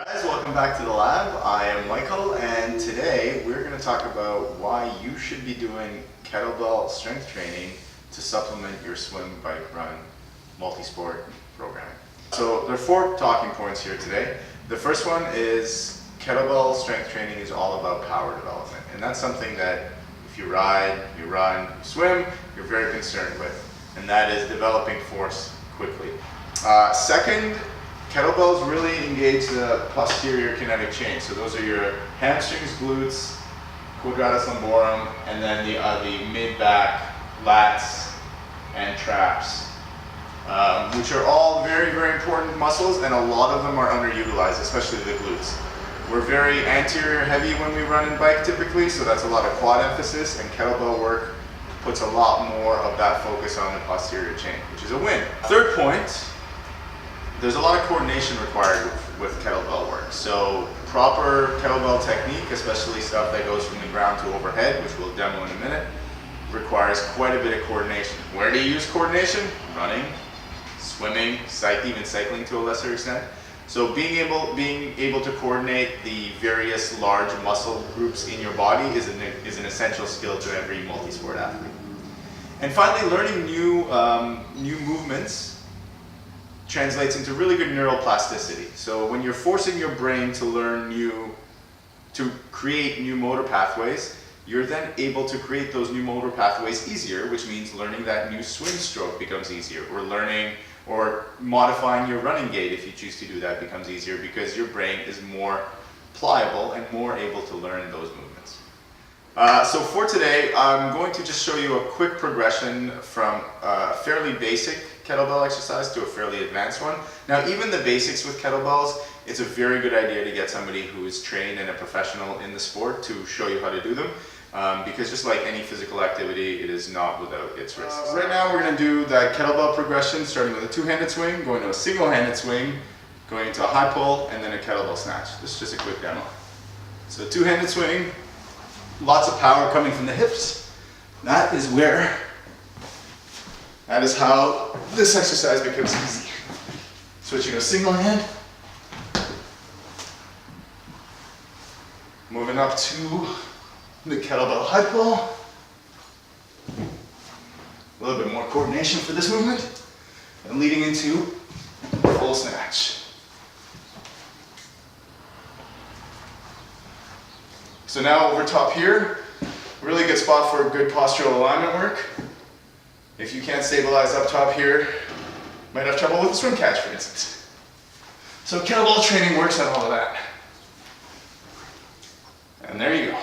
Guys, welcome back to the lab. I am Michael, and today we're going to talk about why you should be doing kettlebell strength training to supplement your swim, bike, run, multi-sport programming. So there are 4 talking points here today. The first one is kettlebell strength training is all about power development, and that's something that if you ride, you run, you swim, you're very concerned with, and that is developing force quickly. Second, kettlebells really engage the posterior kinetic chain. So those are your hamstrings, glutes, quadratus lumborum, and then the mid-back, lats, and traps, which are all very, very important muscles, and a lot of them are underutilized, especially the glutes. We're very anterior heavy when we run and bike typically, so that's a lot of quad emphasis, and kettlebell work puts a lot more of that focus on the posterior chain, which is a win. Third point, there's a lot of coordination required with kettlebell work. So proper kettlebell technique, especially stuff that goes from the ground to overhead, which we'll demo in a minute, requires quite a bit of coordination. Where do you use coordination? Running, swimming, even cycling to a lesser extent. So being able to coordinate the various large muscle groups in your body is an essential skill to every multi-sport athlete. And finally, learning new movements translates into really good neuroplasticity. So when you're forcing your brain to create new motor pathways, you're then able to create those new motor pathways easier, which means learning that new swing stroke becomes easier, or modifying your running gait, if you choose to do that, becomes easier because your brain is more pliable and more able to learn those movements. So for today, I'm going to just show you a quick progression from a fairly basic kettlebell exercise to a fairly advanced one. Now, even the basics with kettlebells, it's a very good idea to get somebody who is trained and a professional in the sport to show you how to do them, because just like any physical activity, it is not without its risks. Right now, we're going to do that kettlebell progression, starting with a two-handed swing, going to a single-handed swing, going into a high pull, and then a kettlebell snatch. This is just a quick demo. So two-handed swing, lots of power coming from the hips. That is how this exercise becomes easy. Switching to single hand. Moving up to the kettlebell high pull. A little bit more coordination for this movement. And leading into full snatch. So now over top here, really good spot for good postural alignment work. If you can't stabilize up top here, you might have trouble with the swim catch, for instance. So kettlebell training works on all of that. And there you go.